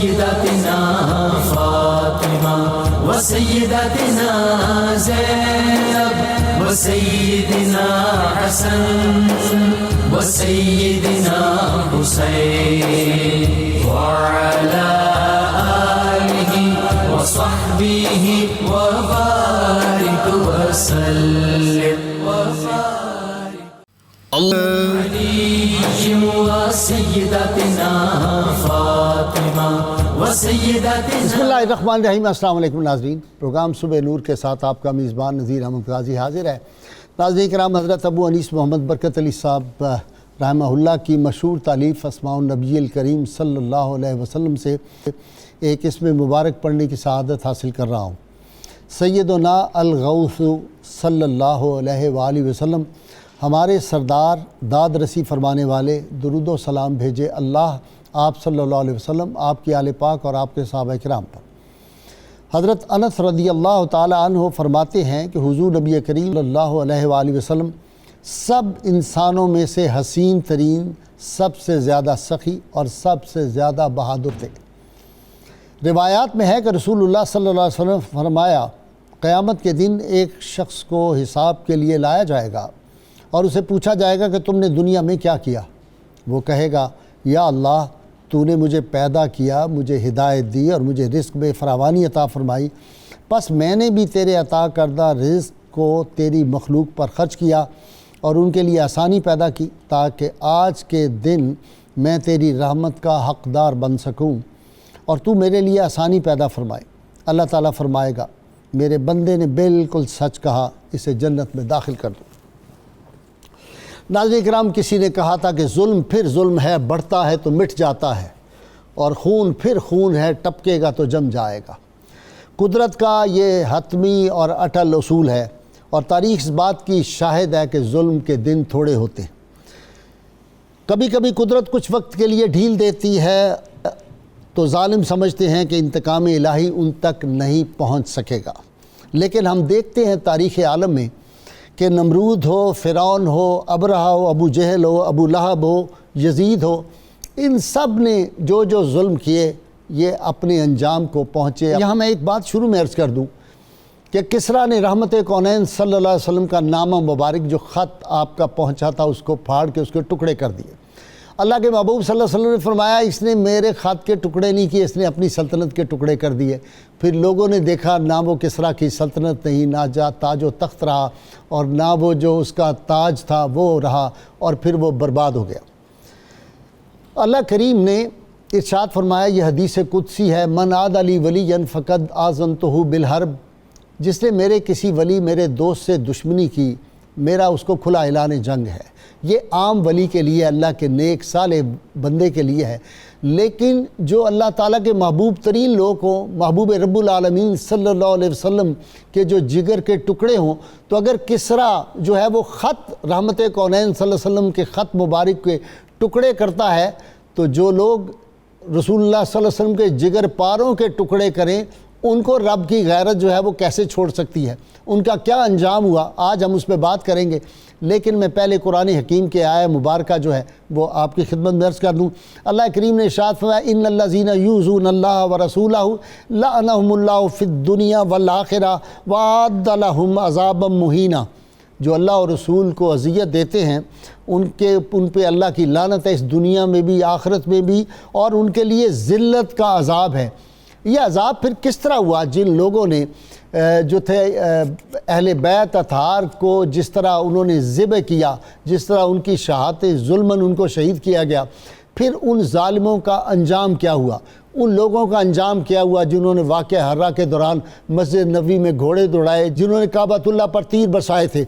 وسيداتنا فاطمة وسيداتنا زينب وسيدنا حسن وسيدنا حسين وعلى آله وصحبه وبارك وسلم علي وسيداتنا فاطمة وسيداتنا. بسم اللہ الرحمن الرحیم. السلام علیکم ناظرین. پروگرام صبح نور کے ساتھ آپ کا میزبان نذیر احمد غازی حاضر ہے. ناظرین کرام، حضرت ابو انیس محمد برکت علی صاحب رحمہ اللہ کی مشہور تالیف اسماء النبی الکریم صلی اللہ علیہ وسلم سے ایک اسم مبارک پڑھنے کی سعادت حاصل کر رہا ہوں. سیدنا الغوث صلی اللہ علیہ وآلہ وسلم، ہمارے سردار، داد رسی فرمانے والے، درود و سلام بھیجے اللہ آپ صلی اللہ علیہ وسلم، آپ کی آل پاک اور آپ کے صحابہ کرام پر. حضرت انس رضی اللہ تعالی عنہ فرماتے ہیں کہ حضور نبی کریم صلی اللہ علیہ وآلہ وسلم سب انسانوں میں سے حسین ترین، سب سے زیادہ سخی اور سب سے زیادہ بہادر تھے. روایات میں ہے کہ رسول اللہ صلی اللہ علیہ وسلم فرمایا، قیامت کے دن ایک شخص کو حساب کے لیے لایا جائے گا اور اسے پوچھا جائے گا کہ تم نے دنیا میں کیا کیا؟ وہ کہے گا، یا اللہ، تو نے مجھے پیدا کیا، مجھے ہدایت دی اور مجھے رزق میں فراوانی عطا فرمائی، پس میں نے بھی تیرے عطا کردہ رزق کو تیری مخلوق پر خرچ کیا اور ان کے لیے آسانی پیدا کی تاکہ آج کے دن میں تیری رحمت کا حقدار بن سکوں اور تو میرے لیے آسانی پیدا فرمائے. اللہ تعالیٰ فرمائے گا، میرے بندے نے بالکل سچ کہا، اسے جنت میں داخل کر دو. ناظرین کرام، کسی نے کہا تھا کہ ظلم پھر ظلم ہے، بڑھتا ہے تو مٹ جاتا ہے، اور خون پھر خون ہے، ٹپکے گا تو جم جائے گا. قدرت کا یہ حتمی اور اٹل اصول ہے، اور تاریخ اس بات کی شاہد ہے کہ ظلم کے دن تھوڑے ہوتے ہیں. کبھی کبھی قدرت کچھ وقت کے لیے ڈھیل دیتی ہے تو ظالم سمجھتے ہیں کہ انتقام الہی ان تک نہیں پہنچ سکے گا. لیکن ہم دیکھتے ہیں تاریخ عالم میں کہ نمرود ہو، فرعون ہو، ابرہہ ہو، ابو جہل ہو، ابو لہب ہو، یزید ہو، ان سب نے جو جو ظلم کیے یہ اپنے انجام کو پہنچے. یہاں میں ایک بات شروع میں عرض کر دوں کہ کسریٰ نے رحمت کونین صلی اللہ علیہ وسلم کا نامہ مبارک جو خط آپ کا پہنچا تھا اس کو پھاڑ کے اس کے ٹکڑے کر دیے. اللہ کے محبوب صلی اللہ علیہ وسلم نے فرمایا، اس نے میرے خط کے ٹکڑے نہیں کیے، اس نے اپنی سلطنت کے ٹکڑے کر دیے. پھر لوگوں نے دیکھا نہ وہ کسریٰ کی سلطنت نہیں، نہ تاج و تخت رہا، اور نہ وہ جو اس کا تاج تھا وہ رہا، اور پھر وہ برباد ہو گیا. اللہ کریم نے ارشاد فرمایا، یہ حدیث قدسی ہے، من عاد لی ولیا فقد آذنتہ بالحرب، جس نے میرے کسی ولی، میرے دوست سے دشمنی کی، میرا اس کو کھلا اعلان جنگ ہے. یہ عام ولی کے لیے، اللہ کے نیک صالح بندے کے لیے ہے. لیکن جو اللہ تعالیٰ کے محبوب ترین لوگ ہوں، محبوب رب العالمین صلی اللہ علیہ وسلم کے جو جگر کے ٹکڑے ہوں، تو اگر کسریٰ جو ہے وہ خط رحمت کونین صلی اللہ علیہ وسلم کے خط مبارک کے ٹکڑے کرتا ہے، تو جو لوگ رسول اللہ صلی اللہ علیہ وسلم کے جگر پاروں کے ٹکڑے کریں، ان کو رب کی غیرت جو ہے وہ کیسے چھوڑ سکتی ہے؟ ان کا کیا انجام ہوا؟ آج ہم اس پہ بات کریں گے. لیکن میں پہلے قرآن حکیم کے آیہ مبارکہ جو ہے وہ آپ کی خدمت میں عرض کر دوں. اللہ کریم نے ارشاد فرمایا، ان الذین یؤذون اللہ ورسولہ لعنہم اللہ فی الدنیا والآخرہ وأعد لہم عذابا مہینا. جو اللہ اور رسول کو اذیت دیتے ہیں ان پہ اللہ کی لعنت ہے، اس دنیا میں بھی، آخرت میں بھی، اور ان کے لیے ذلت کا عذاب ہے. یہ عذاب پھر کس طرح ہوا؟ جن لوگوں نے جو تھے اہل بیت اطہار کو جس طرح انہوں نے ذبح کیا، جس طرح ان کی شہادت ظلماً ان کو شہید کیا گیا، پھر ان ظالموں کا انجام کیا ہوا؟ ان لوگوں کا انجام کیا ہوا جنہوں نے واقعہ حرہ کے دوران مسجد نبوی میں گھوڑے دوڑائے، جنہوں نے کعبۃ اللہ پر تیر برسائے تھے،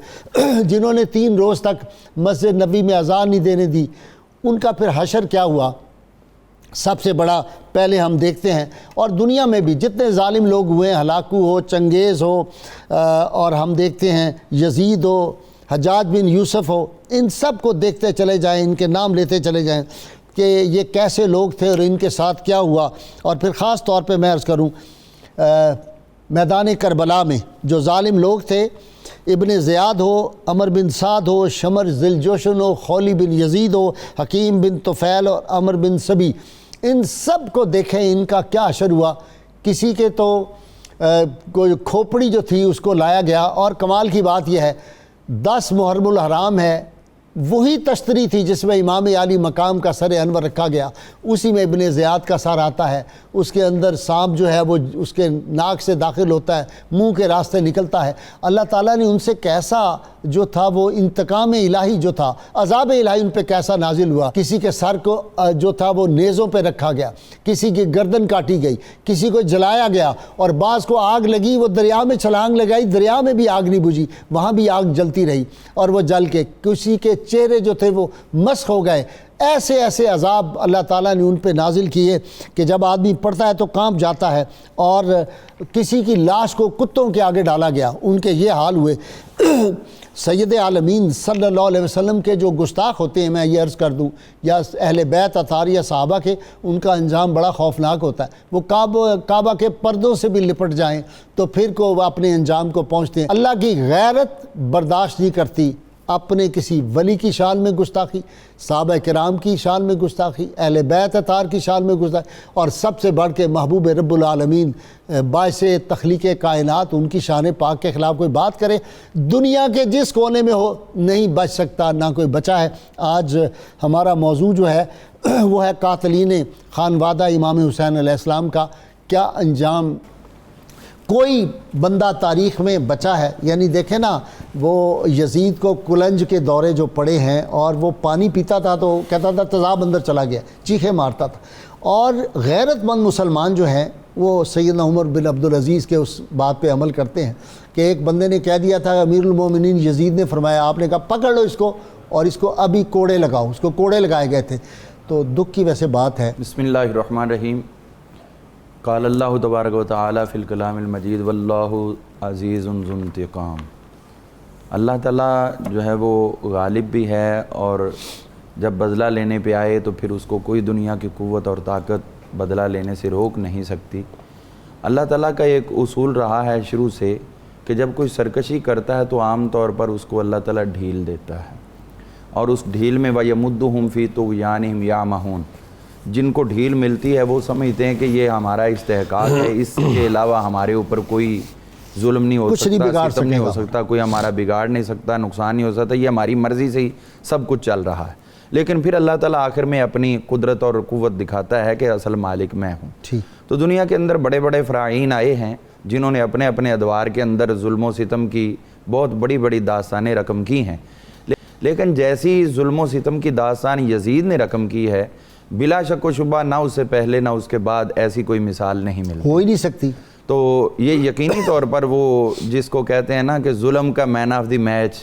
جنہوں نے 3 روز تک مسجد نبوی میں اذان نہیں دینے دی، ان کا پھر حشر کیا ہوا؟ سب سے بڑا پہلے ہم دیکھتے ہیں. اور دنیا میں بھی جتنے ظالم لوگ ہوئے ہیں، ہلاکو ہو، چنگیز ہو، اور ہم دیکھتے ہیں یزید ہو، حجاج بن یوسف ہو، ان سب کو دیکھتے چلے جائیں، ان کے نام لیتے چلے جائیں کہ یہ کیسے لوگ تھے اور ان کے ساتھ کیا ہوا. اور پھر خاص طور پہ میں عرض کروں میدان کربلا میں جو ظالم لوگ تھے، ابن زیاد ہو، عمر بن سعد ہو، شمر ذی الجوشن ہو، خولی بن یزید ہو، حکیم بن طفیل اور عمر بن سبی، ان سب کو دیکھیں ان کا کیا اثر ہوا. کسی کے تو کوئی کھوپڑی جو تھی اس کو لایا گیا, اور کمال کی بات یہ ہے 10 محرم الحرام ہے, وہی تشتری تھی جس میں امام عالی مقام کا سر انور رکھا گیا, اسی میں ابن زیاد کا سر آتا ہے, اس کے اندر سانپ جو ہے وہ اس کے ناک سے داخل ہوتا ہے, منہ کے راستے نکلتا ہے. اللہ تعالیٰ نے ان سے کیسا جو تھا وہ انتقام الہی جو تھا, عذاب الہی ان پہ کیسا نازل ہوا. کسی کے سر کو جو تھا وہ نیزوں پہ رکھا گیا, کسی کی گردن کاٹی گئی, کسی کو جلایا گیا, اور بعض کو آگ لگی, وہ دریا میں چھلانگ لگائی, دریا میں بھی آگ نہیں بجھی, وہاں بھی آگ جلتی رہی, اور وہ جل کے کسی کے چہرے جو تھے وہ مسخ ہو گئے. ایسے ایسے عذاب اللہ تعالیٰ نے ان پہ نازل کیے کہ جب آدمی پڑھتا ہے تو کانپ جاتا ہے. اور کسی کی لاش کو کتوں کے آگے ڈالا گیا, ان کے یہ حال ہوئے. سید عالمین صلی اللہ علیہ وسلم کے جو گستاخ ہوتے ہیں, میں یہ عرض کر دوں, یا اہل بیت اطہار یا صحابہ کے, ان کا انجام بڑا خوفناک ہوتا ہے. وہ کعبہ کے پردوں سے بھی لپٹ جائیں تو پھر کو وہ اپنے انجام کو پہنچتے ہیں. اللہ کی غیرت برداشت نہیں کرتی اپنے کسی ولی کی شان میں گستاخی, صحابہ کرام کی شان میں گستاخی, اہل بیت اطہار کی شان میں گستاخی, اور سب سے بڑھ کے محبوب رب العالمین باعث تخلیق کائنات ان کی شان پاک کے خلاف کوئی بات کرے, دنیا کے جس کونے میں ہو نہیں بچ سکتا, نہ کوئی بچا ہے. آج ہمارا موضوع جو ہے وہ ہے قاتلین خانوادہ امام حسین علیہ السلام کا کیا انجام. کوئی بندہ تاریخ میں بچا ہے؟ یعنی دیکھیں نا, وہ یزید کو کلنج کے دورے جو پڑے ہیں, اور وہ پانی پیتا تھا تو کہتا تھا تیزاب اندر چلا گیا, چیخیں مارتا تھا. اور غیرت مند مسلمان جو ہیں وہ سیدنا عمر بن عبدالعزیز کے اس بات پہ عمل کرتے ہیں کہ ایک بندے نے کہہ دیا تھا, امیر المومنین یزید نے فرمایا, آپ نے کہا پکڑ لو اس کو اور اس کو ابھی کوڑے لگاؤ. اس کو کوڑے لگائے گئے تھے. تو دکھ کی ویسے بات ہے. بسم اللہ الرحمن الرحیم. قال اللہ تبارک و تعالی فی الکلام المجید واللہ عزیز ذو انتقام. اللہ تعالیٰ جو ہے وہ غالب بھی ہے, اور جب بدلہ لینے پہ آئے تو پھر اس کو کوئی دنیا کی قوت اور طاقت بدلہ لینے سے روک نہیں سکتی. اللہ تعالیٰ کا ایک اصول رہا ہے شروع سے کہ جب کوئی سرکشی کرتا ہے تو عام طور پر اس کو اللہ تعالیٰ ڈھیل دیتا ہے, اور اس ڈھیل میں وَيَمُدُّهُمْ فِي طُغْيَانِهِمْ يَعْمَهُونَ, جن کو ڈھیل ملتی ہے وہ سمجھتے ہیں کہ یہ ہمارا استحقاق ہے, اس کے علاوہ ہمارے اوپر کوئی ظلم نہیں ہو سکتا, ستم نہیں ہو سکتا, کوئی ہمارا بگاڑ نہیں سکتا, نقصان نہیں ہو سکتا, یہ ہماری مرضی سے ہی سب کچھ چل رہا ہے. لیکن پھر اللہ تعالیٰ آخر میں اپنی قدرت اور قوت دکھاتا ہے کہ اصل مالک میں ہوں. تو دنیا کے اندر بڑے بڑے فراعین آئے ہیں جنہوں نے اپنے اپنے ادوار کے اندر ظلم و ستم کی بہت بڑی بڑی داستانیں رقم کی ہیں. لیکن جیسی ظلم و ستم کی داستان یزید نے رقم کی ہے, بلا شک و شبہ نہ اس سے پہلے نہ اس کے بعد ایسی کوئی مثال نہیں ملتی, ہو ہی نہیں سکتی. تو یہ یقینی طور پر وہ جس کو کہتے ہیں نا کہ ظلم کا مین آف دی میچ,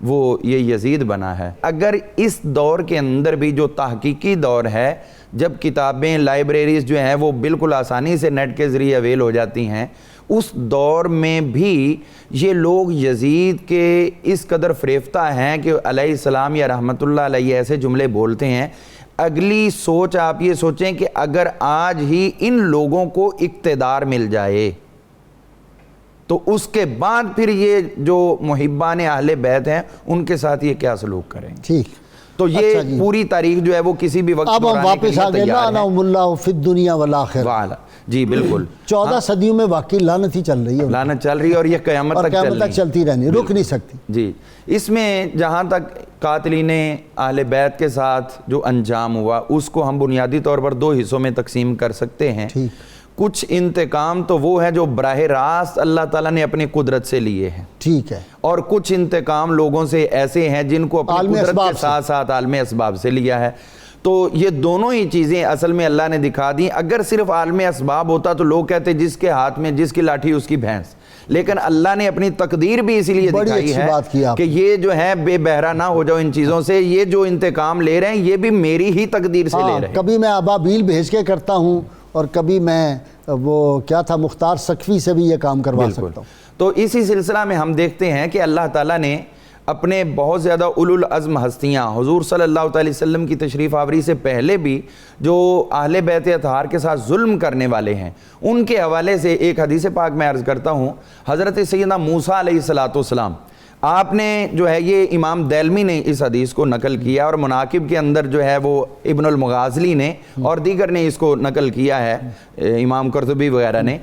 وہ یہ یزید بنا ہے. اگر اس دور کے اندر بھی جو تحقیقی دور ہے, جب کتابیں لائبریریز جو ہیں وہ بالکل آسانی سے نیٹ کے ذریعے اویل ہو جاتی ہیں, اس دور میں بھی یہ لوگ یزید کے اس قدر فریفتہ ہیں کہ علیہ السلام یا رحمت اللہ علیہ ایسے جملے بولتے ہیں. اگلی سوچ آپ یہ سوچیں کہ اگر آج ہی ان لوگوں کو اقتدار مل جائے تو اس کے بعد پھر یہ جو محبان اہل بیت ہیں ان کے ساتھ یہ کیا سلوک کریں. ٹھیک, تو یہ پوری تاریخ جو ہے وہ کسی بھی وقت اب ہم واپس آ گئے لعنہم اللہ فی الدنیا والآخرہ. جی بالکل, 14 صدیوں میں واقعی لعنت ہی چل رہی ہے, لعنت چل رہی ہے, اور یہ قیامت تک چلتی رہنی, رک نہیں سکتی. جی, اس میں جہاں تک قاتلین اہل بیت کے ساتھ جو انجام ہوا اس کو ہم بنیادی طور پر 2 حصوں میں تقسیم کر سکتے ہیں. کچھ انتقام تو وہ ہے جو براہ راست اللہ تعالیٰ نے اپنی قدرت سے لیے ہیں, ٹھیک ہے, اور کچھ انتقام لوگوں سے ایسے ہیں جن کو اپنی قدرت کے ساتھ ساتھ عالم اسباب سے لیا ہے. تو یہ دونوں ہی چیزیں اصل میں اللہ نے دکھا دی. اگر صرف عالم اسباب ہوتا تو لوگ کہتے جس کے ہاتھ میں جس کی لاٹھی اس کی بھینس, لیکن اللہ نے اپنی تقدیر بھی اسی لیے دکھائی ہے کہ یہ جو ہے بے بہرا نہ ہو جاؤ ان چیزوں سے, یہ جو انتقام لے رہے ہیں یہ بھی میری ہی تقدیر سے لے رہے ہیں. کبھی میں ابابیل بھیج کے کرتا ہوں, اور کبھی میں وہ کیا تھا مختار سقفی سے بھی یہ کام کروا سکتا ہوں. تو اسی سلسلہ میں ہم دیکھتے ہیں کہ اللہ تعالیٰ نے اپنے بہت زیادہ اولو العزم ہستیاں حضور صلی اللہ علیہ وسلم کی تشریف آوری سے پہلے بھی جو اہل بیت اطہار کے ساتھ ظلم کرنے والے ہیں ان کے حوالے سے ایک حدیث پاک میں عرض کرتا ہوں. حضرت سیدنا موسیٰ علیہ السلام آپ نے جو ہے یہ امام دیلمی نے اس حدیث کو نقل کیا اور مناقب کے اندر جو ہے وہ ابن المغازلی نے اور دیگر نے اس کو نقل کیا ہے، امام قرطبی وغیرہ نے،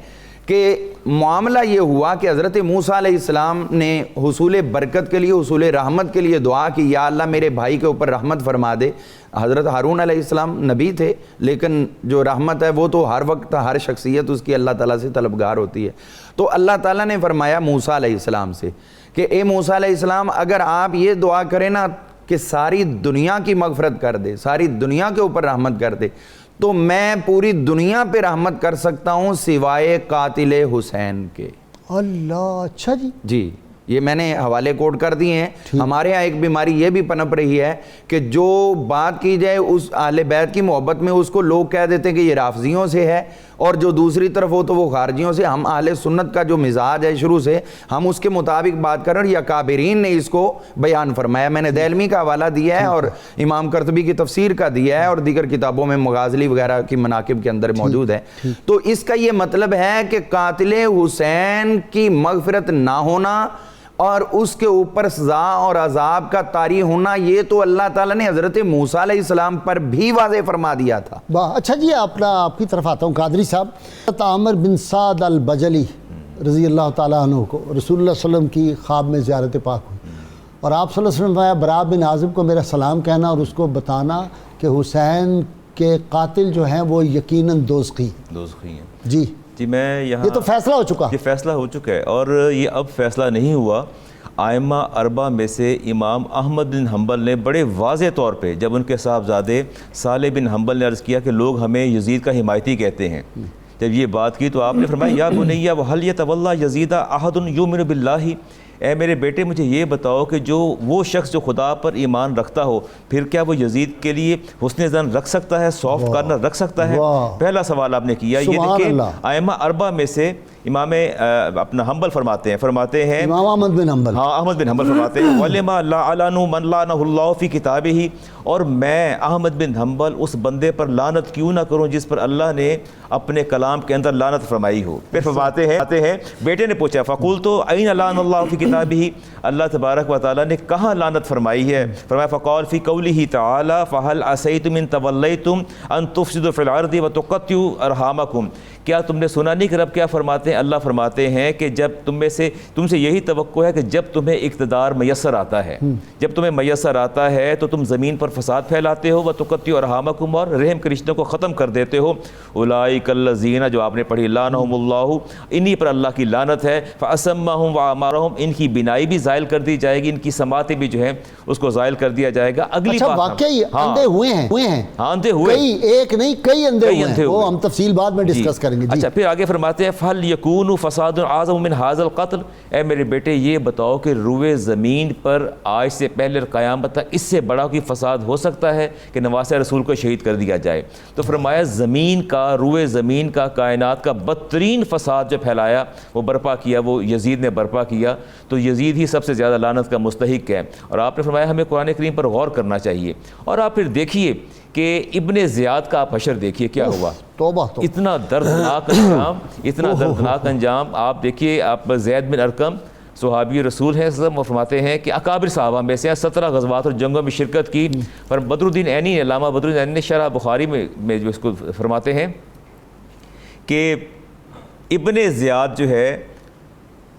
کہ معاملہ یہ ہوا کہ حضرت موسیٰ علیہ السلام نے حصول برکت کے لیے، حصول رحمت کے لیے دعا کی، یا اللہ میرے بھائی کے اوپر رحمت فرما دے۔ حضرت ہارون علیہ السلام نبی تھے، لیکن جو رحمت ہے وہ تو ہر وقت ہر شخصیت اس کی اللہ تعالیٰ سے طلبگار ہوتی ہے۔ تو اللہ تعالیٰ نے فرمایا موسیٰ علیہ السلام سے کہ اے موسیٰ علیہ السلام، اگر آپ یہ دعا کریں نا کہ ساری دنیا کی مغفرت کر دے، ساری دنیا کے اوپر رحمت کر دے، تو میں پوری دنیا پہ رحمت کر سکتا ہوں سوائے قاتل حسین کے۔ اللہ، اچھا جی، جی یہ میں نے حوالے کوٹ کر دیے ہیں۔ ہمارے ہاں ایک بیماری یہ بھی پنپ رہی ہے کہ جو بات کی جائے اس اہل بیت کی محبت میں، اس کو لوگ کہہ دیتے ہیں کہ یہ رافضیوں سے ہے، اور جو دوسری طرف ہو تو وہ خارجیوں سے۔ ہم اہل سنت کا جو مزاج ہے شروع سے، ہم اس کے مطابق بات کر رہے ہیں، یا کابرین نے اس کو بیان فرمایا۔ میں نے دیلمی کا حوالہ دیا ہے اور امام قرطبی کی تفسیر کا دیا ہے، اور دیگر کتابوں میں مغازلی وغیرہ کی مناقب کے اندر موجود ہے۔ تو اس کا یہ مطلب ہے کہ قاتل حسین کی مغفرت نہ ہونا اور اس کے اوپر سزا اور عذاب کا طاری ہونا، یہ تو اللہ تعالیٰ نے حضرت موسیٰ علیہ السلام پر بھی واضح فرما دیا تھا۔ اچھا جی، آپ کی طرف آتا ہوں قادری صاحب۔ حضرت عامر بن سعد البجلی رضی اللہ تعالیٰ عنہ کو رسول اللہ صلی اللہ علیہ وسلم کی خواب میں زیارت پاک ہوئی، اور آپ صلی اللہ علیہ وسلم نے فرمایا براء بن عازب کو میرا سلام کہنا اور اس کو بتانا کہ حسین کے قاتل جو ہیں وہ یقیناً دوزخی ہیں۔ جی جی میں یہاں، یہ تو فیصلہ ہو چکا، یہ فیصلہ ہو چکا ہے، اور یہ اب فیصلہ نہیں ہوا۔ ائمہ اربعہ میں سے امام احمد بن حنبل نے بڑے واضح طور پہ، جب ان کے صاحبزادے صالح بن حنبل نے عرض کیا کہ لوگ ہمیں یزید کا حمایتی کہتے ہیں، جب یہ بات کی تو آپ نے فرمایا یا بنیہ وہل یتولی یزید احد یؤمن باللہ، اے میرے بیٹے مجھے یہ بتاؤ کہ جو وہ شخص جو خدا پر ایمان رکھتا ہو، پھر کیا وہ یزید کے لیے حسن ظن رکھ سکتا ہے، سافٹ کارنر رکھ سکتا ہے؟ پہلا سوال آپ نے کیا۔ یہ دیکھیں ائمہ اربعہ میں سے امام اپنا حنبل فرماتے ہیں امام احمد بن حنبل، ہاں احمد بن حنبل فرماتے ہیں وَلِمَا لَعَلَنُ مَنْ لَعَنَهُ اللَّهُ فِي كِتَابِهِ، اور میں احمد بن حنبل اس بندے پر لعنت کیوں نہ کروں جس پر اللہ نے اپنے کلام کے اندر لعنت فرمائی ہو۔ پھر فرماتے ہیں بیٹے نے پوچھا فَقُلْتُ أَيْنَ لَعَنَ اللَّهُ فِي كِتَابِهِ، اللہ تبارک و تعالیٰ نے کہاں لعنت فرمائی ہے؟ فرمایا فَقَالَ فِي قَوْلِهِ تَعَالَى فَهَلْ عَصَيْتُمْ إِن تَوَلَّيْتُمْ أَن تُفْسِدُوا فِي الْأَرْضِ وَتُقَطِّعُوا أَرْحَامَكُمْ، کیا تم نے سنا نہیں کہ رب کیا فرماتے ہیں؟ اللہ فرماتے ہیں کہ جب تم سے یہی توقع ہے کہ جب تمہیں اقتدار میسر آتا ہے، جب تمہیں میسر آتا ہے تو تم زمین پر فساد پھیلاتے ہو، وَتُقَطِّعُوا أَرْحَامَكُمْ، اور رحم کے رشتوں کو ختم کر دیتے ہو۔ اولئک الذین، جو آپ نے پڑھی، لعنہم اللہ، انہی پر اللہ کی لعنت ہے۔ فَأَسَمَّهُمْ وَأَعْمَارَهُمْ، ان کی بینائی بھی زائل کر دی جائے گی، ان کی سماعتیں بھی جو ہیں اس کو زائل کر دیا جائے گا۔ اگلی اچھا بات، واقعی اندھے ہوئے ہیں، ہاں اندھے ہوئے، کئی ایک نہیں کئی اندھے ہوئے ہیں، وہ ہم تفصیل بعد میں ڈسکس کریں گے۔ اچھا پھر آگے فرماتے ہیں فَهَلْ يَكُونُ فَسَادٌ أَعْظَمُ مِنْ هَذَا الْقَتْلِ، اے میرے بیٹے یہ بتاؤ کہ روئے زمین پر آج سے پہلے قیامت تک اس سے بڑا کوئی فساد ہو سکتا ہے کہ نواسہ رسول کو شہید کر دیا جائے؟ تو فرمایا زمین کا، روئے زمین کا، کائنات کا بدترین فساد جو پھیلایا، وہ برپا کیا، وہ یزید نے برپا کیا، تو یزید ہی سب سے زیادہ لعنت کا مستحق ہے۔ اور آپ نے فرمایا ہمیں قرآن کریم پر غور کرنا چاہیے۔ اور آپ پھر دیکھیے کہ ابن زیاد کا آپ حشر دیکھیے کیا ہوا، توبہ تو اتنا دردناک انجام، اتنا دردناک انجام۔ آپ دیکھیے، آپ زید بن ارقم صحابی رسول ہیں، وہ فرماتے ہیں کہ اکابر صحابہ میں سے 17 غزوات اور جنگوں میں شرکت کی۔ پر بدر الدین عینی، علامہ بدر الدین عینی نے شرح بخاری میں جو اس کو فرماتے ہیں کہ ابن زیاد جو ہے،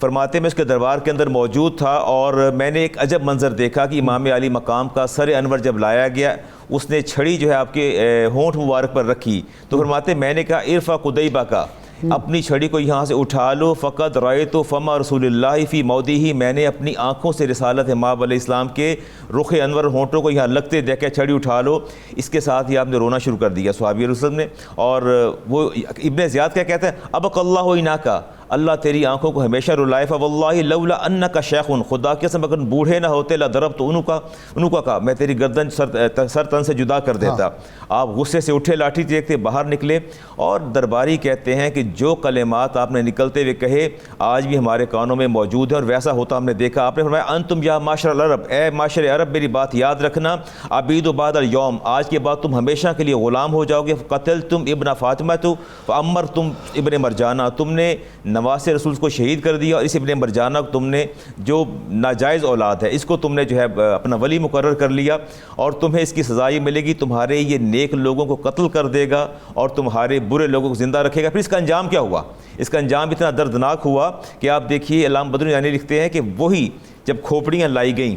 فرماتے ہیں میں اس کے دربار کے اندر موجود تھا اور میں نے ایک عجب منظر دیکھا کہ امام علی مقام کا سر انور جب لایا گیا، اس نے چھڑی جو ہے آپ کے ہونٹ مبارک پر رکھی، تو فرماتے ہیں میں نے کہا ارفع قدیبہ کا، اپنی چھڑی کو یہاں سے اٹھا لو، فقط رأیت فم رسول اللہ فی مودیہ، میں نے اپنی آنکھوں سے رسالت مآب علیہ السلام کے رخ انور ہونٹوں کو یہاں لگتے دیکھا، چھڑی اٹھا لو۔ اس کے ساتھ ہی آپ نے رونا شروع کر دیا صحابی رسول نے۔ اور وہ ابن زیاد کیا کہتے ہیں، ابق اللہ عناکا، اللہ تیری آنکھوں کو ہمیشہ رلائے، فواللہ لولا انکا شیخ، خدا کے قسم اگر بوڑھے نہ ہوتے لضربت عنقک کا، میں تیری گردن سر تن سے جدا کر دیتا۔ آپ غصے سے اٹھے، لاٹھی دیکھتے باہر نکلے، اور درباری کہتے ہیں کہ جو کلمات آپ نے نکلتے ہوئے کہے آج بھی ہمارے کانوں میں موجود ہیں، اور ویسا ہوتا ہم نے دیکھا۔ آپ نے فرمایا انتم یا معاشر العرب، اے معاشر عرب میری بات یاد رکھنا، عبید بعد اليوم، آج کے بعد تم ہمیشہ کے لیے غلام ہو جاؤ گے۔ قتلتم ابن فاطمہ تو فامرتم ابن مرجانہ، تم نے نواس رسول کو شہید کر دیا، اور اس ابن مرجانہ کو تم نے جو ناجائز اولاد ہے اس کو تم نے جو ہے اپنا ولی مقرر کر لیا، اور تمہیں اس کی سزا یہ ملے گی، تمہارے یہ نیک لوگوں کو قتل کر دے گا اور تمہارے برے لوگوں کو زندہ رکھے گا۔ پھر اس کا انجام کیا ہوا؟ اس کا انجام اتنا دردناک ہوا کہ آپ دیکھیے علامہ بدر یعنی لکھتے ہیں کہ وہی جب کھوپڑیاں لائی گئیں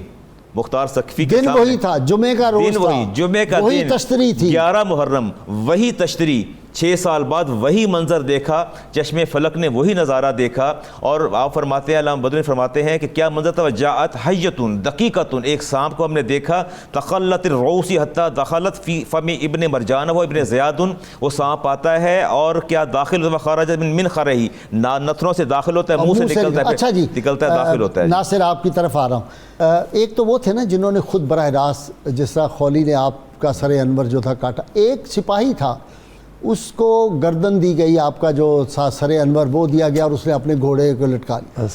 مختار سقفی کے دن سامنے، وہی تھا، جمعے کا روز دن وہی، تھا، جمعے کا وہی دن، تشتری تھی، 11 محرم وہی تشتری، 6 سال بعد وہی منظر دیکھا، چشم فلک نے وہی نظارہ دیکھا، اور آپ فرماتے ہیں علامہ بدر فرماتے ہیں کہ کیا منظر تھا؟ جاءت حیۃ دقیقۃ، ایک سانپ کو ہم نے دیکھا، تخلت الرؤوس حتی دخلت فی فم ابن مرجان و ابن زیاد، وہ سانپ آتا ہے اور کیا داخل و خارج من خرہ، نتنوں سے داخل ہوتا ہے، منہ سے نکلتا ہے، اچھا جی، نکلتا ہے، داخل ہوتا ہے۔ ناصر آپ کی طرف آ رہا ہوں، ایک تو وہ تھے نا جنہوں نے خود براہ راست، جس طرح خولی نے آپ کا سر انور جو تھا کاٹا، ایک سپاہی تھا اس کو گردن دی گئی، آپ کا جو سر انور وہ دیا گیا اور اس نے اپنے گھوڑے کو لٹکا لیا۔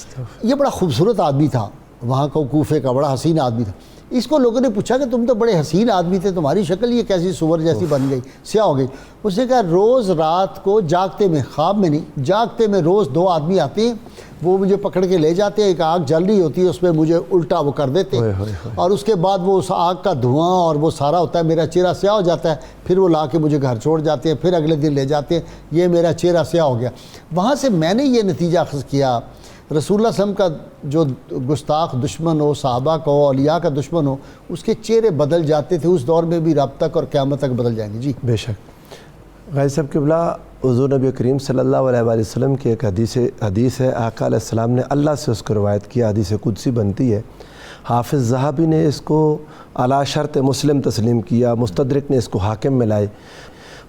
یہ بڑا خوبصورت آدمی تھا، وہاں کا کوفے کا بڑا حسین آدمی تھا۔ اس کو لوگوں نے پوچھا کہ تم تو بڑے حسین آدمی تھے، تمہاری شکل یہ کیسی سور جیسی بن گئی، سیاہ ہو گئی؟ اس نے کہا روز رات کو جاگتے میں، خواب میں نہیں، جاگتے میں روز 2 آدمی آتے ہیں، وہ مجھے پکڑ کے لے جاتے ہیں، ایک آگ جل رہی ہوتی ہے اس میں مجھے الٹا وہ کر دیتے ہیں، اور اس کے بعد وہ اس آگ کا دھواں اور وہ سارا ہوتا ہے، میرا چہرہ سیاہ ہو جاتا ہے، پھر وہ لا کے مجھے گھر چھوڑ جاتے ہیں، پھر اگلے دن لے جاتے ہیں، یہ میرا چہرہ سیاہ ہو گیا۔ وہاں سے میں نے یہ نتیجہ اخذ کیا، رسول اللہ صلی اللہ علیہ وسلم کا جو گستاخ دشمن ہو، صحابہ کا ہو، اولیاء کا دشمن ہو، اس کے چہرے بدل جاتے تھے، اس دور میں بھی رب تک اور قیامت تک بدل جائیں گے۔ جی بے شک۔ غازی صاحب قبلہ، حضور نبی کریم صلی اللہ علیہ وآلہ وسلم کی ایک حدیث ہے، آقا علیہ السلام نے اللہ سے اس کو روایت کیا، حدیث قدسی بنتی ہے۔ حافظ ذہبی نے اس کو علی شرط مسلم تسلیم کیا، مستدرک نے اس کو حاکم میں لائے۔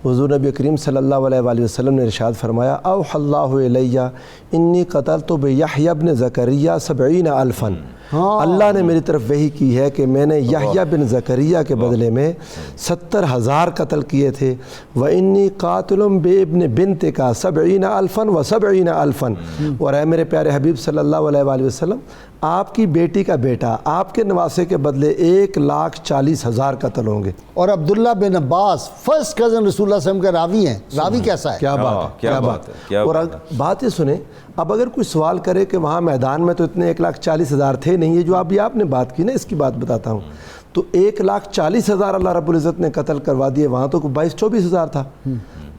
حضور نبی کریم صلی اللہ علیہ وآلہ وسلم نے ارشاد فرمایا، اوحی اللہ الیہ انی قتلت بیحییٰ بن زکریا 70,000، اللہ نے میری طرف وحی کی ہے کہ میں نے یحییٰ بن زکریا کے بدلے میں 70,000 قتل کیے تھے، وانی قاتل بابن بنتک 70,000 و70,000، اور اے میرے پیارے حبیب صلی اللہ علیہ وآلہ وسلم، آپ کی بیٹی کا بیٹا، آپ کے نواسے کے بدلے 1,40,000 قتل ہوں گے۔ اور عبداللہ بن عباس فرسٹ کزن رسول اللہ صلی اللہ علیہ وسلم کے راوی ہیں، راوی کیسا ہے؟ کیا بات ہے، کیا بات ہے۔ اور بات یہ سنیں، اب اگر کوئی سوال کرے کہ وہاں میدان میں تو اتنے 1,40,000 تھے نہیں، یہ جو ابھی آپ نے بات کی نا، اس کی بات بتاتا ہوں، تو 1,40,000 اللہ رب العزت نے قتل کروا دیے، وہاں تو 22-24,000 تھا۔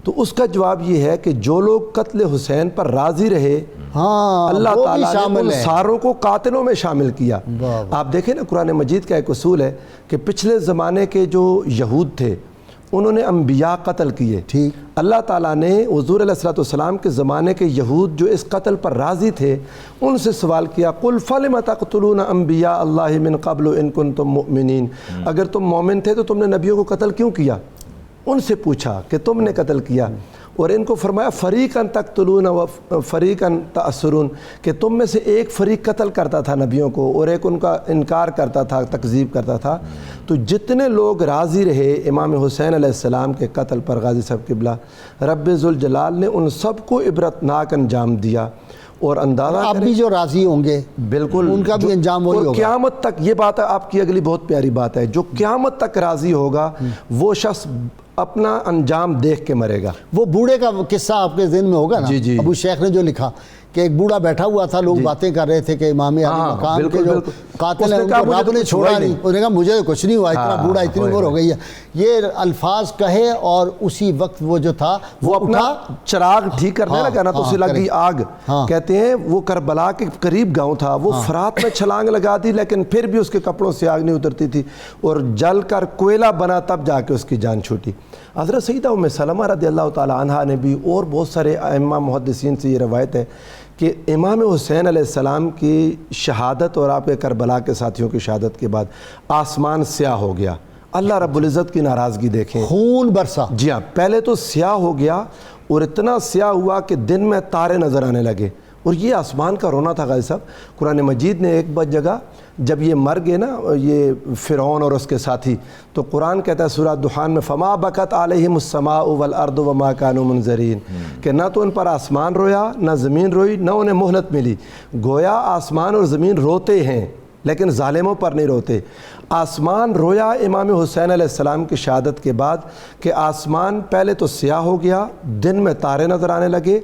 تو اس کا جواب یہ ہے کہ جو لوگ قتل حسین پر راضی رہے، اللہ تعالیٰ نے ان ساروں کو قاتلوں میں شامل کیا۔ آپ دیکھیں نا، قرآن مجید کا ایک اصول ہے کہ پچھلے زمانے کے جو یہود تھے انہوں نے انبیاء قتل کیے، اللہ تعالیٰ نے حضور علیہ السلام کے زمانے کے یہود جو اس قتل پر راضی تھے ان سے سوال کیا، قُلْ فَلِمَ تَقْتُلُونَ أَنْبِيَاءَ اللَّهِ مِنْ قَبْلُ إِن كُنْتُم مُؤْمِنِينَ، اگر تم مومن تھے تو تم نے نبیوں کو قتل کیوں کیا؟ ان سے پوچھا کہ تم نے قتل کیا، اور ان کو فرمایا فریقاً تقتلون و فریقاً تأسرون، کہ تم میں سے ایک فریق قتل کرتا تھا نبیوں کو اور ایک ان کا انکار کرتا تھا، تکذیب کرتا تھا۔ تو جتنے لوگ راضی رہے امام حسین علیہ السلام کے قتل پر، غازی صاحب قبلہ، رب ذوالجلال نے ان سب کو عبرتناک انجام دیا، اور اندازہ آپ بھی جو راضی ہوں گے بالکل ان کا بھی انجام وہی ہوگا۔ قیامت تک، یہ بات ہے آپ کی اگلی بہت پیاری بات ہے، جو قیامت تک راضی ہوگا وہ شخص اپنا انجام دیکھ کے مرے گا۔ وہ بوڑھے کا قصہ آپ کے ذہن میں ہوگا نا، ابو شیخ نے جو لکھا کہ ایک بوڑھا بیٹھا ہوا تھا، لوگ باتیں کر رہے تھے کہ امام علی مقام کے جو قاتل ہیں ان کو رب نے چھوڑا نہیں، انہوں نے کہا مجھے کچھ نہیں ہوا، اتنا بوڑھا اتنی عمر ہو گئی ہے، یہ الفاظ کہے اور اسی وقت وہ جو تھا وہ اپنا چراغ ٹھیک کرنے لگا نا، تو اسے لگی آگ۔ کہتے ہیں وہ کربلا کے قریب گاؤں تھا، وہ فرات میں چھلانگ لگا دی لیکن پھر بھی اس کے کپڑوں سے آگ نہیں اترتی تھی، اور جل کر کوئلہ بنا تب جا کے اس کی جان چھوٹی۔ حضرت سیدہ ام سلمہ رضی اللہ تعالی عنہا نے بھی، اور بہت سارے ائمہ محدثین سے یہ روایت ہے کہ امام حسین علیہ السلام کی شہادت اور آپ کے کربلا کے ساتھیوں کی شہادت کے بعد آسمان سیاہ ہو گیا۔ اللہ رب العزت کی ناراضگی دیکھیں، خون برسا۔ جی ہاں، پہلے تو سیاہ ہو گیا اور اتنا سیاہ ہوا کہ دن میں تارے نظر آنے لگے، اور یہ آسمان کا رونا تھا۔ غازی صاحب، قرآن مجید نے ایک جگہ جب یہ مر گئے نا یہ فرعون اور اس کے ساتھی، تو قرآن کہتا ہے سورہ دخان میں فما بکت علیہم السماء والارض وما کانوا منذرین، کہ نہ تو ان پر آسمان رویا نہ زمین روئی، نہ انہیں مہلت ملی، گویا آسمان اور زمین روتے ہیں لیکن ظالموں پر نہیں روتے۔ آسمان رویا امام حسین علیہ السلام کی شہادت کے بعد کہ آسمان پہلے تو سیاہ ہو گیا، دن میں تارے نظر آنے لگے،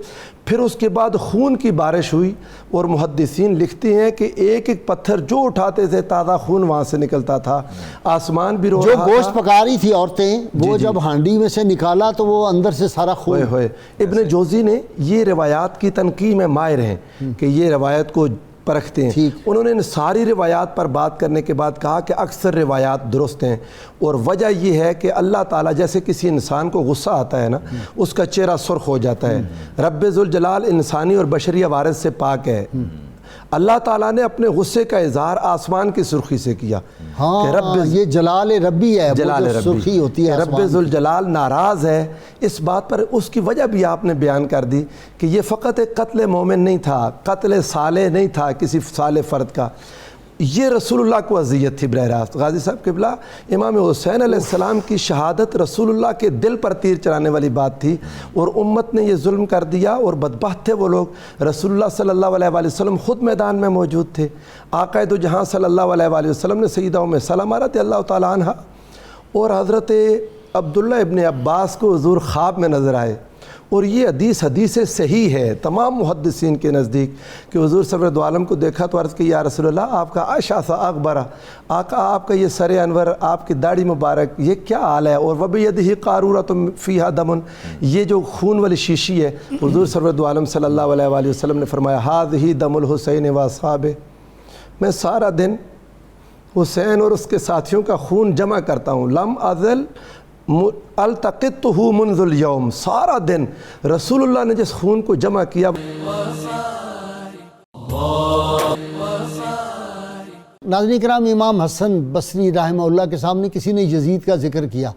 پھر اس کے بعد خون کی بارش ہوئی، اور محدثین لکھتے ہیں کہ ایک ایک پتھر جو اٹھاتے تھے تازہ خون وہاں سے نکلتا تھا، آسمان بھی رو جو رہا تھا۔ گوشت پکا رہی تھی عورتیں وہ جب ہانڈی میں سے نکالا تو وہ اندر سے سارا خون۔ ہوئے ابن جوزی نے یہ روایات کی تنقیح میں ماہر ہیں کہ یہ روایت کو پرکھتے ہیں۔ انہوں نے ان ساری روایات پر بات کرنے کے بعد کہا کہ اکثر روایات درست ہیں، اور وجہ یہ ہے کہ اللہ تعالیٰ جیسے کسی انسان کو غصہ آتا ہے نا، اس کا چہرہ سرخ ہو جاتا ہے۔ رب ذوالجلال انسانی اور بشری عوارض سے پاک ہے۔ اللہ تعالیٰ نے اپنے غصے کا اظہار آسمان کی سرخی سے کیا ہاں، یہ جلال ربی ہے، جلال وہ جو سرخی ہوتی ہے، رب ذوالجلال ناراض ہے اس بات پر۔ اس کی وجہ بھی آپ نے بیان کر دی کہ یہ فقط ایک قتل مومن نہیں تھا، قتل صالح نہیں تھا کسی صالح فرد کا، یہ رسول اللہ کو اذیت تھی براہ راست۔ غازی صاحب قبلہ، امام حسین علیہ السلام کی شہادت رسول اللہ کے دل پر تیر چلانے والی بات تھی، اور امت نے یہ ظلم کر دیا، اور بدبخت تھے وہ لوگ۔ رسول اللہ صلی اللہ علیہ وآلہ وسلم خود میدان میں موجود تھے، آقا دو جہاں صلی اللہ علیہ وآلہ وسلم نے سیدہ ام سلمہ رضی اللہ تعالیٰ عنہ اور حضرت عبداللہ ابن عباس کو حضور خواب میں نظر آئے، اور یہ حدیث صحیح ہے تمام محدثین کے نزدیک کہ حضور سرور دو عالم کو دیکھا تو عرض کی یا رسول اللہ آپ کا اشعث اغبرہ، آقا آپ کا یہ سر انور، آپ کی داڑھی مبارک، یہ کیا حال ہے؟ اور وبیدہ قارورۃ فیہا دم، یہ جو خون والی شیشی ہے۔ حضور سرور دو عالم صلی اللہ علیہ وآلہ وسلم نے فرمایا ھذہ دم الحسین واصحابہ، میں سارا دن حسین اور اس کے ساتھیوں کا خون جمع کرتا ہوں، لم ازل التقطہ منذ اليوم، سارا دن رسول اللہ نے جس خون کو جمع کیا۔ ناظرین کرام، امام حسن بصری رحمہ اللہ کے سامنے کسی نے یزید کا ذکر کیا،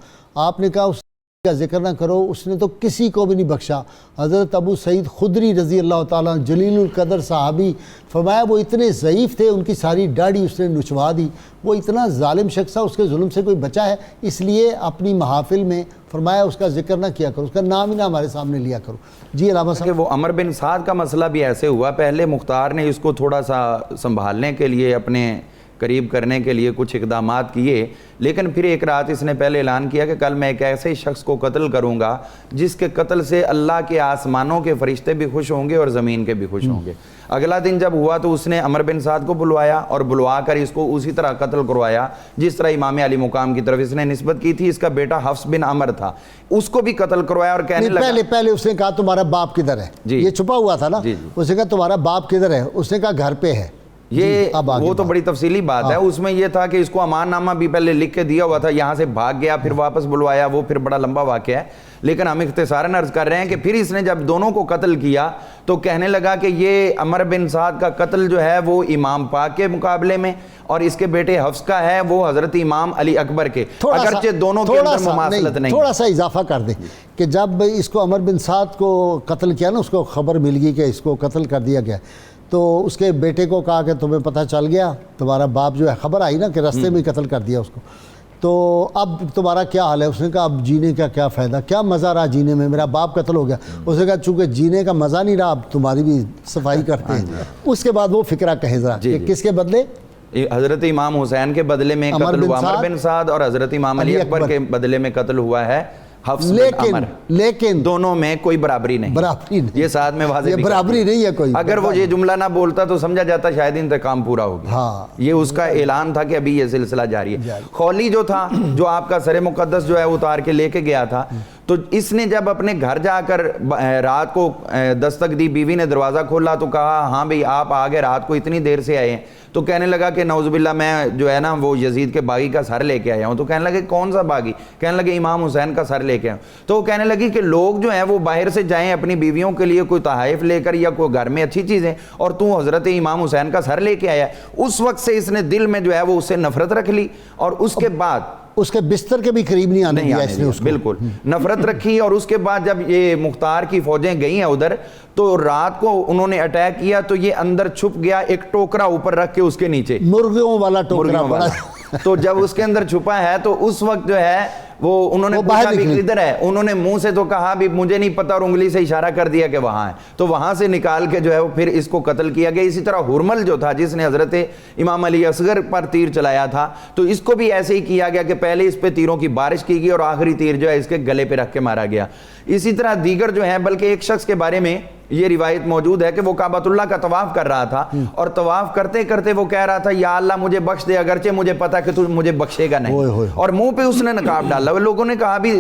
آپ نے کہا اس کا ذکر نہ کرو، اس نے تو کسی کو بھی نہیں بخشا۔ حضرت ابو سعید خدری رضی اللہ تعالیٰ جلیل القدر صحابی، فرمایا وہ اتنے ضعیف تھے، ان کی ساری داڑھی اس نے نچوا دی، وہ اتنا ظالم شخص تھا، اس کے ظلم سے کوئی بچا ہے؟ اس لیے اپنی محافل میں فرمایا اس کا ذکر نہ کیا کرو، اس کا نام ہی نہ ہمارے سامنے لیا کرو۔ جی علامہ صاحب۔ کہ وہ عمر بن سعد کا مسئلہ بھی ایسے ہوا، پہلے مختار نے اس کو تھوڑا سا سنبھالنے کے لیے، اپنے قریب کرنے کے لیے کچھ اقدامات کیے، لیکن پھر ایک رات اس نے پہلے اعلان کیا کہ کل میں ایک ایسے شخص کو قتل کروں گا جس کے قتل سے اللہ کے آسمانوں کے فرشتے بھی خوش ہوں گے اور زمین کے بھی خوش ہوں گے۔ اگلا دن جب ہوا تو اس نے عمر بن سعد کو بلوایا اور بلوا کر اس کو اسی طرح قتل کروایا جس طرح امام علی مقام کی طرف اس نے نسبت کی تھی۔ اس کا بیٹا حفص بن عمر تھا، اس کو بھی قتل کروایا اور کہنے لگا، پہلے اس نے کہا تمہارا باپ کدھر ہے؟ یہ چھپا ہوا تھا نا، اس نے کہا تمہارا باپ کدھر ہے؟ اس نے کہا گھر پہ ہے۔ یہ وہ تو بڑی تفصیلی بات ہے، اس میں یہ تھا کہ اس کو امان نامہ بھی پہلے لکھ کے دیا ہوا تھا، یہاں سے بھاگ گیا، پھر واپس بلوایا، وہ پھر بڑا لمبا واقعہ ہے، لیکن ہم اختصاراً عرض کر رہے ہیں کہ پھر اس نے جب دونوں کو قتل کیا تو کہنے لگا کہ یہ عمر بن سعد کا قتل جو ہے وہ امام پاک کے مقابلے میں، اور اس کے بیٹے حفص کا ہے وہ حضرت امام علی اکبر کے، اگرچہ دونوں کے اندر مماثلت نہیں۔ تھوڑا سا اضافہ کر دیں کہ جب اس کو عمر بن سعد کو قتل کیا نا، اس کو خبر مل گئی کہ اس کو قتل کر دیا گیا، تو اس کے بیٹے کو کہا کہ تمہیں پتہ چل گیا، تمہارا باپ جو ہے، خبر آئی نا کہ راستے میں قتل کر دیا اس کو، تو اب تمہارا کیا حال ہے؟ اس نے کہا اب جینے کا کیا فائدہ، کیا مزہ رہا جینے میں، میرا باپ قتل ہو گیا۔ اس نے کہا چونکہ جینے کا مزہ نہیں رہا، اب تمہاری بھی صفائی کرتے ہیں۔ اس کے بعد وہ فکرہ کہیں ذرا کہ کس کے بدلے؟ حضرت امام حسین کے بدلے میں قتل ہوا عمر بن سعد، اور حضرت امام علی اکبر کے بدلے میں قتل ہوا ہے حفص بن عمر، لیکن دونوں میں کوئی برابری نہیں، یہ ساتھ میں واضح بھی برابری نہیں ہے کوئی۔ اگر وہ یہ جملہ نہ بولتا تو سمجھا جاتا شاید انتقام پورا ہو گیا، یہ اس کا اعلان تھا کہ ابھی یہ سلسلہ جاری ہے۔ خولی جو تھا، جو آپ کا سر مقدس جو ہے اتار کے لے کے گیا تھا، تو اس نے جب اپنے گھر جا کر رات کو دستک دی، بیوی نے دروازہ کھولا تو کہا ہاں بھئی آپ آگے رات کو اتنی دیر سے آئے ہیں، تو کہنے لگا کہ نعوذ باللہ میں جو ہے نا وہ یزید کے باغی کا سر لے کے آیا ہوں۔ تو کہنے لگے کون سا باغی؟ کہنے لگے امام حسین کا سر لے کے آیا ہوں۔ تو وہ کہنے لگی کہ لوگ جو ہیں وہ باہر سے جائیں اپنی بیویوں کے لیے کوئی تحائف لے کر یا کوئی گھر میں اچھی چیزیں، اور تو حضرت امام حسین کا سر لے کے آیا۔ اس وقت سے اس نے دل میں جو ہے وہ اس سے نفرت رکھ لی، اور اس کے بعد اس کے بستر کے بھی قریب نہیں آنے دیا اس نے، اس کو بالکل نفرت رکھی۔ اور اس کے بعد جب یہ مختار کی فوجیں گئی ہیں ادھر، تو رات کو انہوں نے اٹیک کیا تو یہ اندر چھپ گیا، ایک ٹوکرا اوپر رکھ کے اس کے نیچے، مرغیوں والا ٹوکرا، تو جب اس کے اندر چھپا ہے تو اس وقت جو ہے وہ انہوں نے پوچھا بھی کدھر ہے, انہوں نے منہ سے تو کہا بھی مجھے نہیں پتا اور انگلی سے اشارہ کر دیا کہ وہاں ہے, تو وہاں سے نکال کے جو ہے وہ پھر اس کو قتل کیا گیا. اسی طرح حرمل جو تھا جس نے حضرت امام علی اصغر پر تیر چلایا تھا, تو اس کو بھی ایسے ہی کیا گیا کہ پہلے اس پہ تیروں کی بارش کی گئی اور آخری تیر جو ہے اس کے گلے پہ رکھ کے مارا گیا. اسی طرح دیگر جو ہیں, بلکہ ایک شخص کے بارے میں یہ روایت موجود ہے کہ وہ کعبۃ اللہ کا طواف کر رہا تھا اور طواف کرتے کرتے وہ کہہ رہا تھا یا اللہ مجھے بخش دے, اگرچہ مجھے پتا کہ تو مجھے بخشے گا نہیں, اور منہ پہ اس نے نقاب ڈالا. وہ لوگوں نے کہا بھی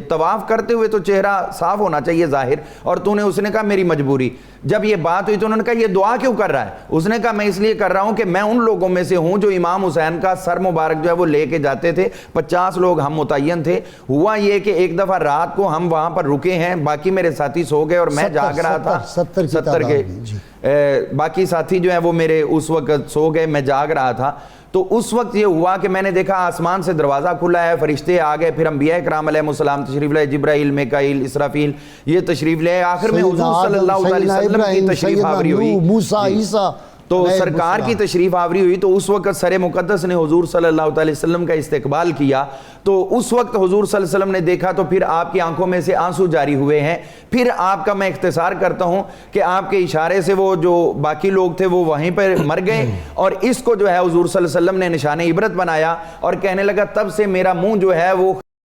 طواف کرتے ہوئے تو چہرہ صاف ہونا چاہیے ظاہر, اور تو نے, اس نے کہا میری مجبوری. جب یہ بات ہوئی تو انہوں نے کہا یہ دعا کیوں کر رہا ہے؟ اس نے کہا میں اس لیے کر رہا ہوں کہ میں ان لوگوں میں سے ہوں جو امام حسین کا سر مبارک جو ہے وہ لے کے جاتے تھے. 50 لوگ ہم متعین تھے. ہوا یہ کہ ایک دفعہ رات کو ہم وہاں پر رکے ہیں, باقی میرے ساتھی سو گئے اور میں جاگ رہا تھا. 70 کے باقی ساتھی جو ہیں وہ میرے اس وقت سو گئے, میں جاگ رہا تھا. تو اس وقت یہ ہوا کہ میں نے دیکھا آسمان سے دروازہ کھلا ہے, فرشتے آ گئے, پھر انبیاء کرام علیہ السلام تشریف لائے, جبرائیل, میکائیل, اسرافیل یہ تشریف لائے. آخر میں حضور صلی اللہ علیہ وسلم کی تشریف آوری ہوئی, موسیٰ, عیسیٰ, تو سرکار کی تشریف آوری ہوئی. تو اس وقت سر مقدس نے حضور صلی اللہ علیہ وسلم کا استقبال کیا. تو اس وقت حضور صلی اللہ علیہ وسلم نے دیکھا تو پھر آپ کی آنکھوں میں سے آنسو جاری ہوئے ہیں. پھر آپ کا میں اختصار کرتا ہوں کہ آپ کے اشارے سے وہ جو باقی لوگ تھے وہ وہیں پر مر گئے, اور اس کو جو ہے حضور صلی اللہ علیہ وسلم نے نشان عبرت بنایا اور کہنے لگا تب سے میرا منہ جو ہے وہ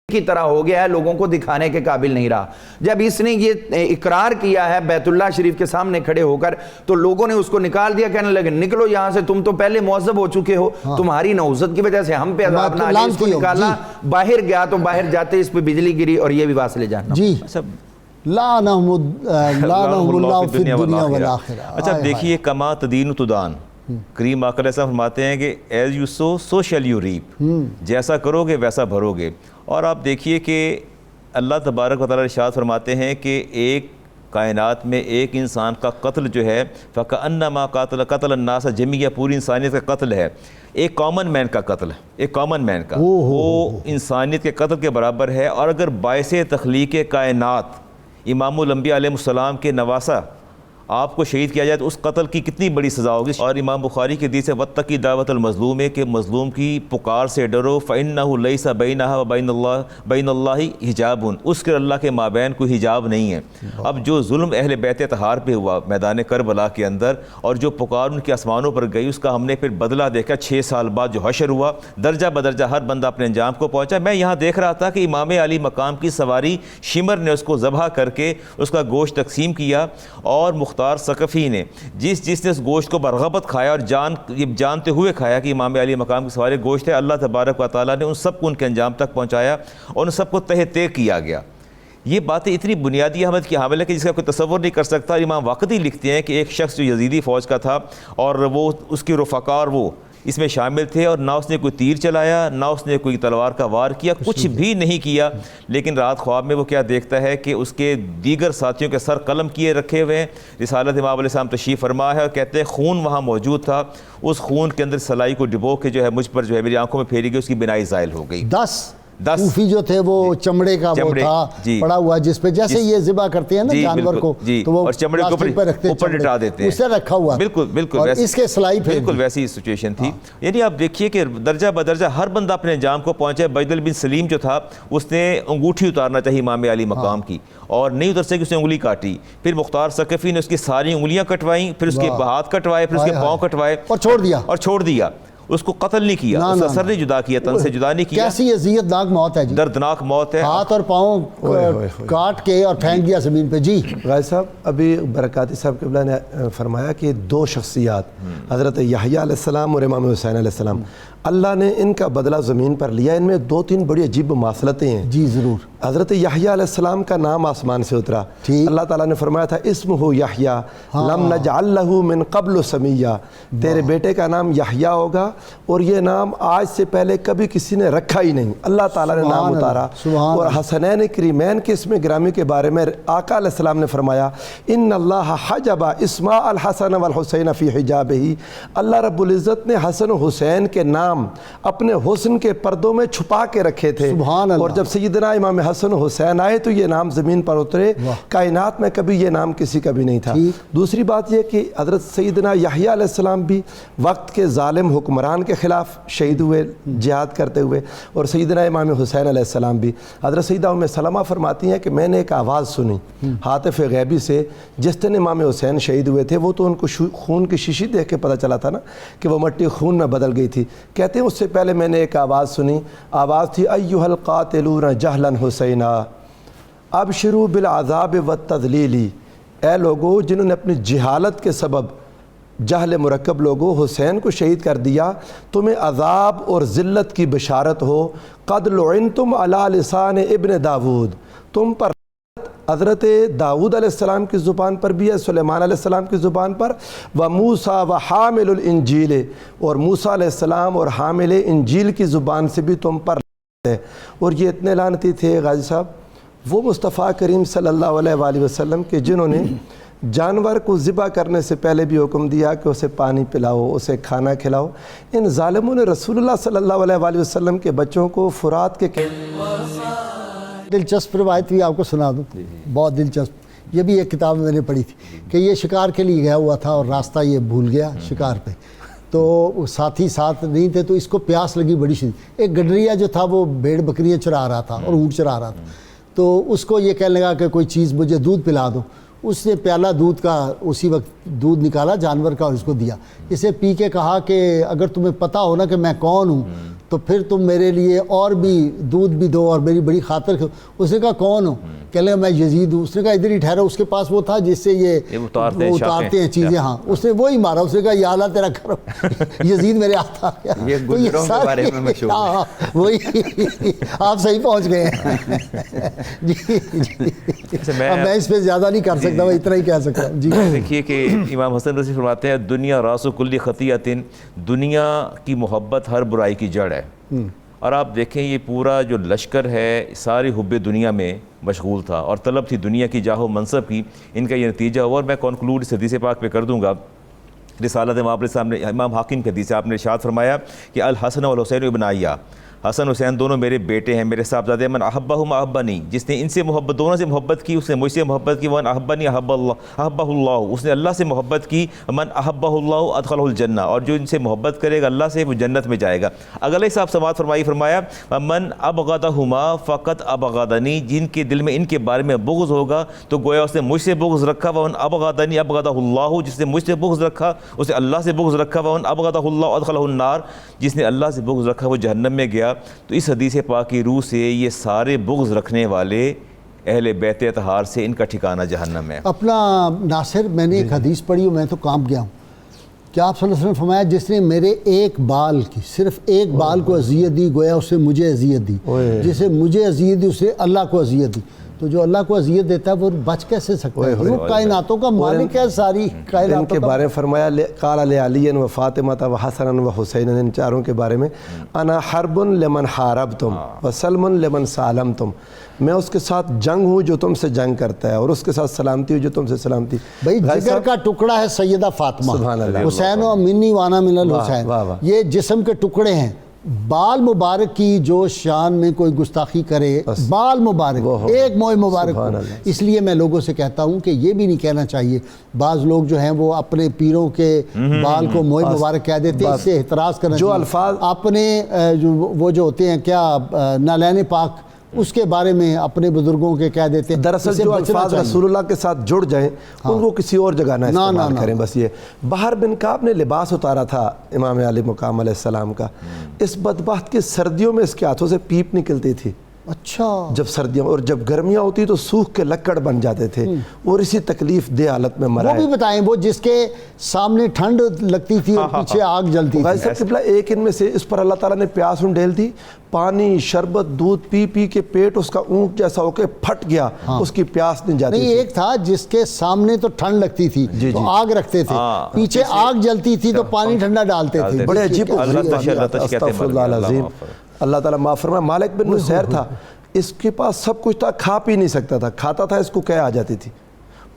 کی طرح ہو گیا ہے, لوگوں کو دکھانے کے قابل نہیں رہا. جب اس نے یہ اقرار کیا ہے بیت اللہ شریف کے سامنے کھڑے ہو کر, تو لوگوں نے اس کو نکال دیا, کہنے لگے نکلو یہاں سے, تم تو پہلے معذب ہو چکے ہو, تمہاری نوزت کی وجہ سے ہم پہ عذاب نہ آئے. اس کو نکالا, باہر گیا تو باہر جاتے اس پہ بجلی گری اور یہ بھی واصل جہنم. جی لعنہم اللہ فی الدنیا والآخرہ. اچھا دیکھیے کما تدین تدان, کریم آقا علیہ السلام فرماتے ہیں کہ as you sow so shall you reap, جیسا کرو گے ویسا بھرو گے. اور آپ دیکھیے کہ اللہ تبارک و تعالیٰ ارشاد فرماتے ہیں کہ ایک کائنات میں ایک انسان کا قتل جو ہے فَكَأَنَّمَا قَتَلَ النَّاسَ جَمِيعًا, پوری انسانیت کا قتل ہے. ایک کامن مین کا قتل ہے, ایک کامن مین کا, وہ انسانیت کے قتل کے برابر ہے. اور اگر باعث تخلیق کائنات امام الانبیاء علیہ السلام کے نواسہ آپ کو شہید کیا جائے تو اس قتل کی کتنی بڑی سزا ہوگی. اور امام بخاری کے حدیث ہے وَاتَّقِ دعوۃ المظلوم, کہ مظلوم کی پکار سے ڈرو, فَإِنَّهُ لَيْسَ بَيْنَهَا وَبَيْنَ اللَّهِ حجاب, اس کے اللہ کے مابین کوئی حجاب نہیں ہے. اب جو ظلم اہل بیت طہار پہ ہوا میدان کربلا کے اندر, اور جو پکار ان کے آسمانوں پر گئی, اس کا ہم نے پھر بدلہ دیکھا 6 سال بعد جو حشر ہوا, درجہ بدرجہ ہر بندہ اپنے انجام کو پہنچا. میں یہاں دیکھ رہا تھا کہ امام علی مقام کی سواری شمر نے اس کو ذبح کر کے اس کا گوشت تقسیم کیا, اور مختار ثقفی نے جس نے اس گوشت کو برغبت کھایا اور جانتے ہوئے کھایا کہ امام علی مقام کی سواری گوشت ہے, اللہ تبارک و تعالیٰ نے ان سب کو ان کے انجام تک پہنچایا اور ان سب کو تہ طے کیا گیا. یہ باتیں اتنی بنیادی اہمیت کی حامل ہے کہ جس کا کوئی تصور نہیں کر سکتا. امام واقعی لکھتے ہیں کہ ایک شخص جو یزیدی فوج کا تھا اور وہ اس کی رفقا اور وہ اس میں شامل تھے, اور نہ اس نے کوئی تیر چلایا, نہ اس نے کوئی تلوار کا وار کیا, کچھ بھی نہیں کیا. لیکن رات خواب میں وہ کیا دیکھتا ہے کہ اس کے دیگر ساتھیوں کے سر قلم کیے رکھے ہوئے ہیں. رسالت امام علیہ السلام تشریف فرما ہے اور کہتے ہیں خون وہاں موجود تھا, اس خون کے اندر سلائی کو ڈبو کے جو ہے مجھ پر جو ہے میری آنکھوں میں پھیری گئی, اس کی بینائی زائل ہو گئی. 10 کوفی جو تھے وہ چمڑے کا وہ تھا پڑا ہوا, جس پہ جیسے یہ ذبح کرتے ہیں نا جانور کو, تو وہ چمڑے کے اوپر لٹا دیتے ہیں, اسے رکھا ہوا, بالکل اور اس کے سلائی پھر بالکل ویسی سچویشن تھی. یعنی آپ دیکھیے کہ درجہ بدرجہ ہر بندہ اپنے انجام کو پہنچے. بجدل بن سلیم جو تھا اس نے انگوٹھی اتارنا چاہیے امام علی مقام کی, اور نہیں اتر سکی, اس نے انگلی کاٹی. پھر مختار ثقفی نے اس کی ساری انگلیاں کٹوائیں, پھر اس کے ہاتھ کٹوائے, پھر اس کے پاؤں کٹوائے اور چھوڑ دیا. اس کو قتل نہیں کیا, اس کا سر نہیں جدا کیا, تن سے جدا نہیں کیا. کیسی اذیت ناک موت ہے جی, دردناک موت ہے. ہاتھ اور پاؤں کاٹ کے اور پھینک دیا زمین پہ. جی غازی صاحب, ابھی برکاتی صاحب قبلہ نے فرمایا کہ 2 شخصیات حضرت یحییٰ علیہ السلام اور امام حسین علیہ السلام, اللہ نے ان کا بدلہ زمین پر لیا. ان میں 2-3 بڑی عجیب مماثلتیں ہیں. جی ضرور. حضرت یحییٰ علیہ السلام کا نام آسمان سے اترا, اللہ تعالیٰ نے فرمایا تھا اسمہ یحییٰ لم نجعل لہ من قبل سمیہ, تیرے بیٹے کا نام یحییٰ ہوگا اور یہ نام آج سے پہلے کبھی کسی نے رکھا ہی نہیں. اللہ تعالیٰ نے نام اتارا. اور حسنین کریمین کے اسم گرامی کے بارے میں آقا علیہ السلام نے فرمایا ان اللہ حجب اسماء الحسن والحسین فی حجابہ, اللہ رب العزت نے حسن و حسین کے نام السلام اپنے حسن کے پردوں میں چھپا کے رکھے تھے، سبحان اللہ۔ اور جب سیدنا امام حسن و حسین آئے تو یہ نام زمین پر اترے، کائنات میں کبھی یہ نام کسی کا بھی نہیں تھا۔ دوسری بات یہ کہ حضرت سیدنا یحییٰ علیہ السلام بھی وقت کے ظالم حکمران کے خلاف شہید ہوئے جہاد کرتے ہوئے، اور سیدنا امام حسین علیہ السلام بھی۔ حضرت سیدہ ام سلمہ فرماتی ہیں کہ میں نے ایک آواز سنی ہاتف غیبی سے، جس دن امام حسین شہید ہوئے تھے وہ تو ان کو خون کی شیشی دیکھ کے پتہ چلا تھا نا کہ وہ مٹی خون میں بدل گئی تھی، کہتے ہیں اس سے پہلے میں نے ایک آواز سنی، آواز تھی ایھا القاتلون جہلا حسینا ابشروا بالعذاب والتذلیل، اے لوگو جنہوں نے اپنی جہالت کے سبب، جہل مرکب لوگوں، حسین کو شہید کر دیا، تمہیں عذاب اور ذلت کی بشارت ہو، قد لعنتم علی لسان ابن داود، تم پر حضرت داؤد علیہ السلام کی زبان پر بھی ہے، سلیمان علیہ السلام کی زبان پر، وموسیٰ وحامل الانجیل، اور موسیٰ علیہ السلام اور حامل انجیل کی زبان سے بھی تم پر ہے۔ اور یہ اتنے لعنتی تھے غازی صاحب، وہ مصطفیٰ کریم صلی اللہ علیہ وآلہ وسلم کے جنہوں نے جانور کو ذبح کرنے سے پہلے بھی حکم دیا کہ اسے پانی پلاؤ، اسے کھانا کھلاؤ، ان ظالموں نے رسول اللہ صلی اللہ علیہ وآلہ وسلم کے بچوں کو فرات کے دلچسپ روایت بھی آپ کو سنا دوں، بہت دلچسپ، یہ بھی ایک کتاب میں نے پڑھی تھی کہ یہ شکار کے لیے گیا ہوا تھا اور راستہ یہ بھول گیا شکار پہ، تو ساتھی ساتھ نہیں تھے، تو اس کو پیاس لگی بڑی شدید۔ ایک گڈریا جو تھا وہ بھیڑ بکریاں چرا رہا تھا اور اونٹ چرا رہا تھا، تو اس کو یہ کہنے لگا کہ کوئی چیز مجھے دودھ پلا دو، اس نے پیالہ دودھ کا اسی وقت دودھ نکالا جانور کا اور اس کو دیا، اسے پی کے کہا کہ اگر تمہیں پتہ ہو نا کہ میں کون ہوں تو پھر تم میرے لیے اور بھی دودھ بھی دو اور میری بڑی خاطر کرو۔ اس نے کہا کون ہو؟ کہنے لگا میں یزید ہوں۔ اس نے کہا ادھر ہی ٹھہرا، اس کے پاس وہ تھا جس سے یہ اتارتے ہیں چیزیں، ہاں اس نے وہی مارا، اس نے کہا یا اللہ تیرا کرم، یزید میرے ہاتھ آ گیا۔ یہ گجروں کے بارے میں مشہور ہے۔ ہاں وہی، آپ صحیح پہنچ گئے ہیں جی جی، میں اس پہ زیادہ نہیں کر سکتا، میں اتنا ہی کہہ سکتا ہوں جی۔ دیکھیے کہ امام حسن رضی فرماتے ہیں دنیا راس کل خطیۃ، دنیا کی محبت ہر برائی کی جڑ ہے۔ اور آپ دیکھیں یہ پورا جو لشکر ہے ساری حب دنیا میں مشغول تھا اور طلب تھی دنیا کی جاہ و منصب کی، ان کا یہ نتیجہ ہوا۔ اور میں کنکلوڈ اس حدیث پاک پہ کر دوں گا، رسالت امام حاکم کے حدیث آپ نے ارشاد فرمایا کہ الحسن والحسین ابنایا، حسن حسین دونوں میرے بیٹے ہیں، میرے صاحبزادے، من احبہم احبنی، جس نے ان سے محبت، دونوں سے محبت کی، اس نے مجھ سے محبت کی، من احبنی احبہ اللہ، اس نے اللہ سے محبت کی، من احبہ اللہ ادخلہ الجنہ، اور جو ان سے محبت کرے گا اللہ سے وہ جنت میں جائے گا۔ اگلے صاحب سماعت فرمایا من ابغضہما فقط ابغضنی، جن کے دل میں ان کے بارے میں بغض ہوگا تو گویا اس نے مجھ سے بغض رکھا، ومن ابغضنی ابغضہ اللہ، جس نے مجھ سے بغض رکھا اسے اللہ سے بغض رکھا، ومن ابغضہ اللہ ادخلہ النار، جس نے اللہ سے بغض رکھا وہ جہنم میں گیا۔ تو اس حدیث پاک کی روح سے یہ سارے بغض رکھنے والے اہل بیت اطہار سے ان کا ٹھکانہ جہنم ہے۔ اپنا ناصر، میں نے ایک حدیث پڑھی اور میں تو کانپ گیا ہوں کہ آپ صلی اللہ علیہ وسلم فرمایا جس نے میرے ایک بال کی، صرف ایک بال کو اذیت دی گویا اس نے مجھے اذیت دی، جسے مجھے اذیت دی اس نے اللہ کو اذیت دی۔ تو جو اللہ کو اذیت دیتا ہے وہ بچ کیسے سکتا ہے؟ وہ کائناتوں کا مالک ہے، ساری کائناتوں ان کے بارے میں فرمایا قال لعلی و فاطمہ و حسن و حسین، ان چاروں کے بارے میں انا حرب لمن حاربتم و سلم لمن سالمتم، میں اس کے ساتھ جنگ ہوں جو تم سے جنگ کرتا ہے اور اس کے ساتھ سلامتی ہوں جو تم سے سلامتی۔ بھائی جگر کا ٹکڑا ہے سیدہ فاطمہ، حسین و منی وانا من الحسین، یہ جسم کے ٹکڑے ہیں۔ بال مبارک کی جو شان میں کوئی گستاخی کرے، بال مبارک، ایک موئے مبارک ہو، اس لیے میں لوگوں سے کہتا ہوں کہ یہ بھی نہیں کہنا چاہیے۔ بعض لوگ جو ہیں وہ اپنے پیروں کے بال کو موئے مبارک کہہ دیتے ہیں، اس سے احتراز کرنا جو چاہیے۔ الفاظ اپنے وہ جو ہوتے ہیں کیا نالین پاک، اس کے بارے میں اپنے بزرگوں کے کہہ دیتے ہیں۔ دراصل جو الفاظ رسول اللہ کے ساتھ جڑ جائیں ان کو کسی اور جگہ نہ استعمال کریں، بس یہ۔ بہر بن کعب نے لباس اتارا تھا امام علی مقام علیہ السلام کا، اس بدبخت کی سردیوں میں اس کے ہاتھوں سے پیپ نکلتی تھی، اچھا، جب سردیاں، اور جب گرمیاں ہوتی تو سوکھ کے لکڑ بن جاتے تھے اور اسی تکلیف دہ حالت میں مرا وہ بھی بتائیں، وہ جس کے سامنے ٹھنڈ لگتی تھی اور پیچھے آگ جلتی غازی صاحب قبلہ ایک ان میں سے اس پر اللہ تعالیٰ نے پیاس ڈھیل دی، پانی شربت دودھ پی پی کے پیٹ اس کا اونٹ جیسا ہو کے پھٹ گیا، اس کی پیاس نہیں جاتی۔ نہیں، ایک تھا جس کے سامنے تو ٹھنڈ لگتی تھی تو آگ رکھتے تھے، پیچھے آگ جلتی تھی تو پانی ٹھنڈا ڈالتے تھے۔ بڑے عجیب، استغفر اللہ العظیم، اللہ تعالیٰ معاف فرمائے۔ مالک بن نصیر تھا، اس کے پاس سب کچھ تھا، کھا پی نہیں سکتا تھا، کھاتا تھا اس کو کیا آ جاتی تھی،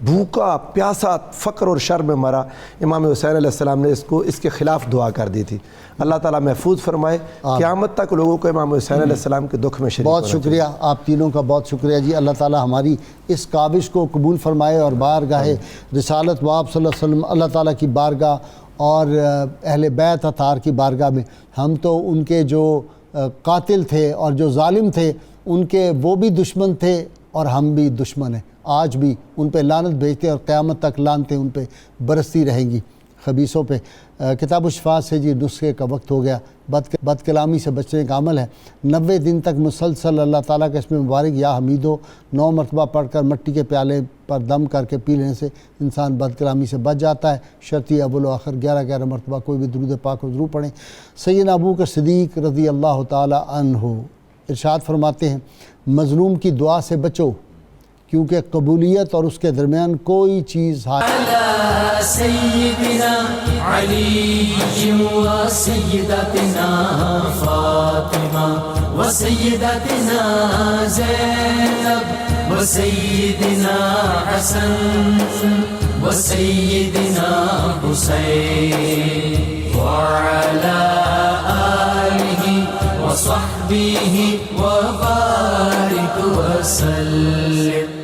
بھوکا پیاسا فقر اور شر میں مرا، امام حسین علیہ السلام نے اس کے خلاف دعا کر دی تھی۔ اللہ تعالیٰ محفوظ فرمائے، قیامت تک لوگوں کو امام حسین علیہ السلام کے دکھ میں شریک بہت شکریہ آپ تینوں کا، بہت شکریہ جی۔ اللہ تعالیٰ ہماری اس کاوش کو قبول فرمائے اور بارگاہ رسالت واب صلی اللہ علیہ وسلم، اللہ تعالیٰ کی بارگاہ اور اہل بیت اطہار کی بارگاہ میں، ہم تو ان کے جو قاتل تھے اور جو ظالم تھے ان کے وہ بھی دشمن تھے اور ہم بھی دشمن ہیں، آج بھی ان پہ لعنت بھیجتے اور قیامت تک لعنتیں ان پہ برستی رہیں گی خبیثوں پہ۔ کتاب الشفاء سے جی نسخے کا وقت ہو گیا، بد کلامی سے بچنے کا عمل ہے۔ 90 دن تک مسلسل اللہ تعالیٰ کا اسم مبارک یا حمیدو 9 مرتبہ پڑھ کر مٹی کے پیالے پر دم کر کے پی لینے سے انسان بد کلامی سے بچ جاتا ہے۔ شرطی اول و آخر 11 مرتبہ کوئی بھی درود پاک و ضرور پڑھیں۔ سیدنا ابو بکر صدیق رضی اللہ تعالیٰ عنہ ارشاد فرماتے ہیں، مظلوم کی دعا سے بچو کیونکہ قبولیت اور اس کے درمیان کوئی چیز سيدنا علي وسيدتنا فاطمة وسيدتنا زينب وسيدنا حسن وسيدنا حسين وعلى آله وصحبه وبارك وسلم